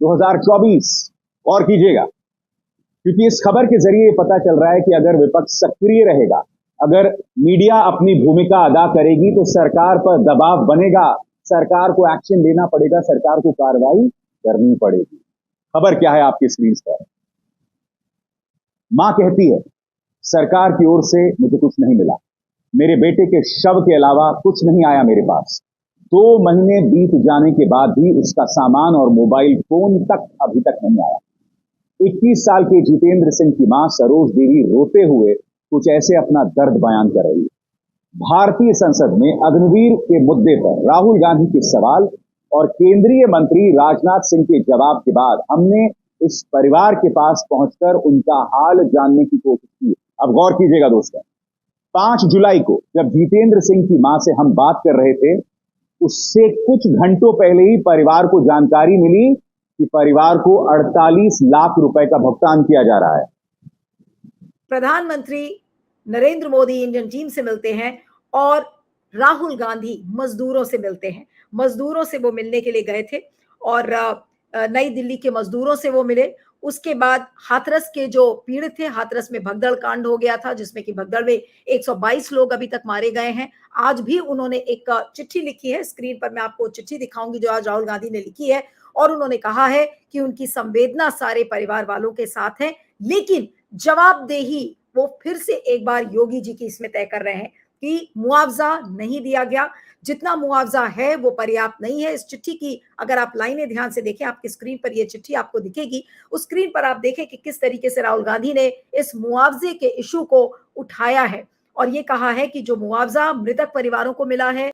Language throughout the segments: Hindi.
2024 और कीजिएगा, क्योंकि इस खबर के जरिए पता चल रहा है कि अगर विपक्ष सक्रिय रहेगा, अगर मीडिया अपनी भूमिका अदा करेगी तो सरकार पर दबाव बनेगा, सरकार को एक्शन लेना पड़ेगा, सरकार को कार्रवाई करनी पड़ेगी। खबर क्या है आपकी स्क्रीन पर? मां कहती है, सरकार की ओर से मुझे कुछ नहीं मिला, मेरे बेटे के शव के अलावा कुछ नहीं आया मेरे पास। 2 महीने बीत जाने के बाद भी उसका सामान और मोबाइल फोन तक अभी तक नहीं आया। 21 साल के जितेंद्र सिंह की मां सरोज देवी रोते हुए कुछ ऐसे अपना दर्द बयान कर रही है। भारतीय संसद में अग्निवीर के मुद्दे पर राहुल गांधी के सवाल और केंद्रीय मंत्री राजनाथ सिंह के जवाब के बाद हमने इस परिवार के पास पहुंचकर उनका हाल जानने की कोशिश की। अब गौर कीजिएगा दोस्तों, 5 जुलाई को जब जितेंद्र सिंह की मां से हम बात कर रहे थे, उससे कुछ घंटों पहले ही परिवार को जानकारी मिली कि परिवार को 48 लाख रुपए का भुगतान किया जा रहा है। प्रधानमंत्री नरेंद्र मोदी इंडियन टीम से मिलते हैं और राहुल गांधी मजदूरों से मिलते हैं। मजदूरों से वो मिलने के लिए गए थे और नई दिल्ली के मजदूरों से वो मिले। उसके बाद हाथरस के जो पीड़ित थे, हाथरस में भगदड़ कांड हो गया था जिसमें कि भगदड़ में 122 लोग अभी तक मारे गए हैं। आज भी उन्होंने एक चिट्ठी लिखी है, स्क्रीन पर मैं आपको चिट्ठी दिखाऊंगी जो आज राहुल गांधी ने लिखी है, और उन्होंने कहा है कि उनकी संवेदना सारे परिवार वालों के साथ है, लेकिन जवाबदेही वो फिर से एक बार योगी जी की इसमें तय कर रहे हैं कि मुआवजा नहीं दिया गया, जितना मुआवजा है वो पर्याप्त नहीं है। इस चिट्ठी की अगर आप लाइनें ध्यान से देखें, आपकी स्क्रीन पर ये चिट्ठी आपको दिखेगी, उस स्क्रीन पर आप देखें कि किस तरीके से राहुल गांधी ने इस मुआवजे के इशू को उठाया है और ये कहा है कि जो मुआवजा मृतक परिवारों को मिला है,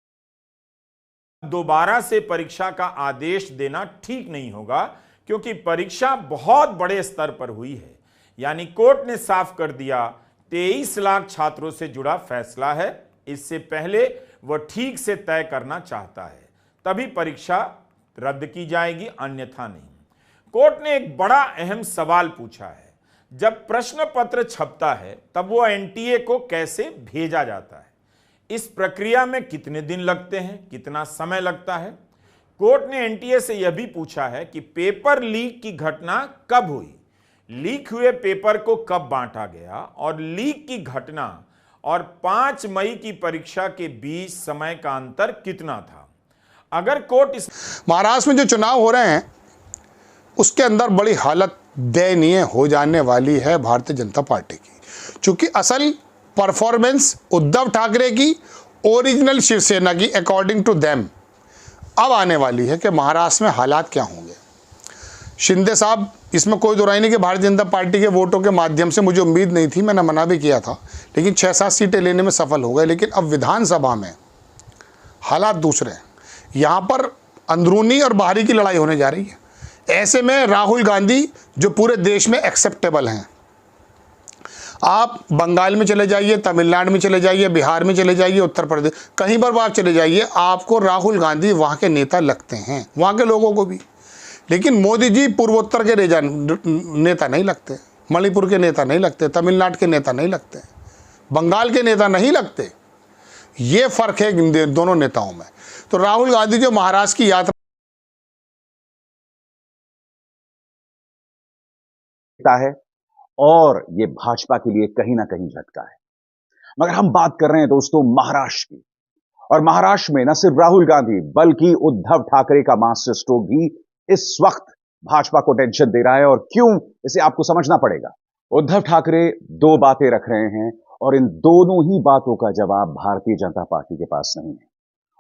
दोबारा से परीक्षा का आदेश देना ठीक नहीं होगा, क्योंकि परीक्षा बहुत बड़े स्तर पर हुई है। यानी कोर्ट ने साफ कर दिया 23 लाख छात्रों से जुड़ा फैसला है, इससे पहले वह ठीक से तय करना चाहता है, तभी परीक्षा रद्द की जाएगी, अन्यथा नहीं। कोर्ट ने एक बड़ा अहम सवाल पूछा है, जब प्रश्न पत्र छपता है तब वो एनटीए को कैसे भेजा जाता है, इस प्रक्रिया में कितने दिन लगते हैं, कितना समय लगता है। कोर्ट ने एनटीए से यह भी पूछा है कि पेपर लीक की घटना कब हुई, लीक हुए पेपर को कब बांटा गया और लीक की घटना और 5 मई की परीक्षा के बीच समय का अंतर कितना था। अगर कोर्ट इस महाराष्ट्र में जो चुनाव हो रहे हैं उसके अंदर बड़ी हालत दयनीय हो जाने वाली है भारतीय जनता पार्टी की, चूंकि असल परफॉर्मेंस उद्धव ठाकरे की, ओरिजिनल शिवसेना की अकॉर्डिंग टू देम अब आने वाली है कि महाराष्ट्र में हालात क्या होंगे। शिंदे साहब, इसमें कोई दो राय नहीं कि भारतीय जनता पार्टी के वोटों के माध्यम से, मुझे उम्मीद नहीं थी, मैंने मना भी किया था, लेकिन 6-7 सीटें लेने में सफल हो गए। लेकिन अब विधानसभा में हालात दूसरे हैं, यहाँ पर अंदरूनी और बाहरी की लड़ाई होने जा रही है। ऐसे में राहुल गांधी जो पूरे देश में एक्सेप्टेबल हैं, आप बंगाल में चले जाइए, तमिलनाडु में चले जाइए, बिहार में चले जाइए, उत्तर प्रदेश, कहीं पर आप चले जाइए, आपको राहुल गांधी वहाँ के नेता लगते हैं, वहाँ के लोगों को भी। लेकिन मोदी जी पूर्वोत्तर के नेता नहीं लगते, मणिपुर के नेता नहीं लगते, तमिलनाडु के नेता नहीं लगते, बंगाल के नेता नहीं लगते। ये फर्क है इन दोनों नेताओं में। तो राहुल गांधी जो महाराष्ट्र की यात्रा है और ये भाजपा के लिए कहीं ना कहीं झटका है। मगर हम बात कर रहे हैं दोस्तों महाराष्ट्र की, और महाराष्ट्र में न सिर्फ राहुल गांधी बल्कि उद्धव ठाकरे का मास्टर स्ट्रोक भी इस वक्त भाजपा को टेंशन दे रहा है। और क्यों, इसे आपको समझना पड़ेगा। उद्धव ठाकरे 2 बातें रख रहे हैं और इन दोनों ही बातों का जवाब भारतीय जनता पार्टी के पास नहीं है।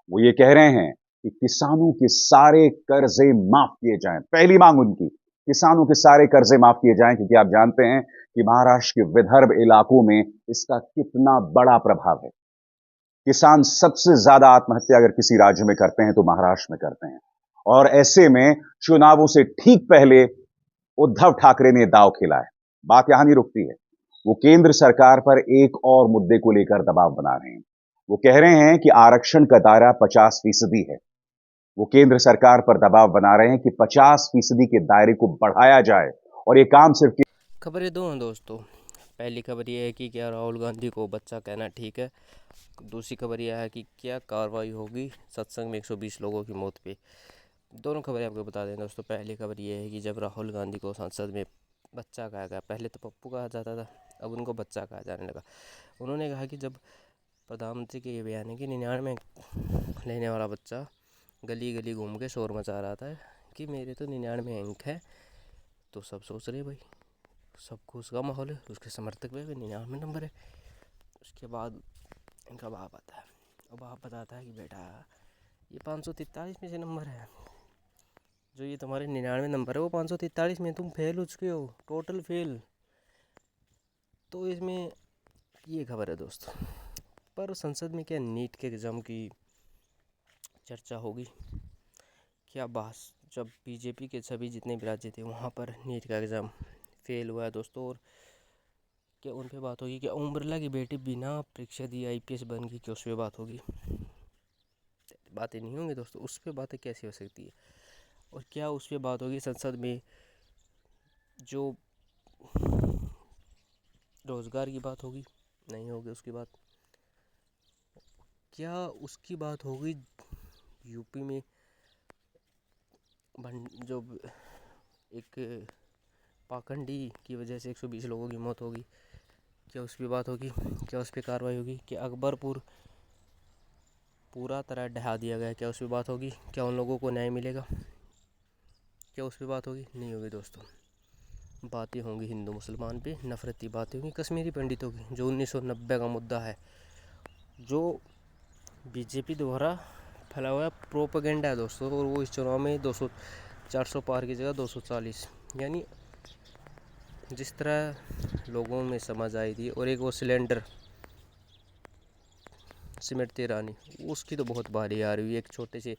वो ये कह रहे हैं कि किसानों के सारे कर्जे माफ किए जाएं। पहली मांग उनकी, किसानों के सारे कर्जे माफ किए जाएं, क्योंकि आप जानते हैं कि महाराष्ट्र के विदर्भ इलाकों में इसका कितना बड़ा प्रभाव है। किसान सबसे ज्यादा आत्महत्या अगर किसी राज्य में करते हैं तो महाराष्ट्र में करते हैं, और ऐसे में चुनावों से ठीक पहले उद्धव ठाकरे ने दांव खेला है। बात यहां नहीं रुकती है, वो केंद्र सरकार पर एक और मुद्दे को लेकर दबाव बना रहे हैं। वो कह रहे हैं कि आरक्षण का दायरा 50% है। वो केंद्र सरकार पर दबाव बना रहे हैं कि 50% के दायरे को बढ़ाया जाए, और ये काम सिर्फ खबरें दो हैं दोस्तों। पहली खबर यह है कि क्या राहुल गांधी को बच्चा कहना ठीक है। दूसरी खबर यह है कि क्या कार्रवाई होगी सत्संग में 120 लोगों की मौत पे। दोनों खबरें आपको बता दें दोस्तों। पहली खबर ये है कि जब राहुल गांधी को संसद में बच्चा कहा गया, पहले तो पप्पू कहा जाता था, अब उनको बच्चा कहा जाने लगा। उन्होंने कहा कि जब प्रधानमंत्री के ये बयान है कि 99 लेने वाला बच्चा गली गली घूम के शोर मचा रहा था कि मेरे तो 99 अंक है, तो सब सोच रहे भाई सबको उसका माहौल है, उसके समर्थक भी 99 नंबर है। उसके बाद इनका बाप आता है और बाप बताता है कि बेटा ये 543 में से नंबर है, जो ये तुम्हारे 99 नंबर है वो 543 में तुम फेल हो चुके हो, टोटल फेल। तो इसमें ये खबर है दोस्तों। पर संसद में क्या नीट के एग्ज़ाम की चर्चा होगी क्या? बहस जब बीजेपी के सभी जितने भी राज्य थे वहाँ पर नीट का एग्ज़ाम फेल हुआ है दोस्तों, और क्या उन पे बात होगी? क्या ओम बिरला की बेटी बिना परीक्षा दिए IPS बन गई, क्या उस पर बात होगी? बातें नहीं होंगी दोस्तों, उस पर बातें कैसी हो सकती है? और क्या उस पर बात होगी संसद में जो रोज़गार की बात होगी? नहीं होगी उसकी बात। क्या उसकी बात होगी यूपी में जो एक पाखंडी की वजह से 120 लोगों की मौत होगी, क्या उस पर बात होगी? क्या उस पर कार्रवाई होगी? क्या अकबरपुर पूरा तरह ढहा दिया गया, क्या उस पर बात होगी? क्या उन लोगों को न्याय मिलेगा? क्या उस पर बात होगी? नहीं होगी दोस्तों। बातें होंगी हिंदू मुसलमान पे, नफरती बातें होंगी कश्मीरी पंडितों की, जो 1990 का मुद्दा है, जो बीजेपी द्वारा फैला हुआ प्रोपेगेंडा है दोस्तों। और वो इस चुनाव में 400 पार की जगह 240, यानी जिस तरह लोगों में समझ आई थी। और एक वो सिलेंडर सिमरती ईरानी, उसकी तो बहुत भारी आ रही है। एक छोटे से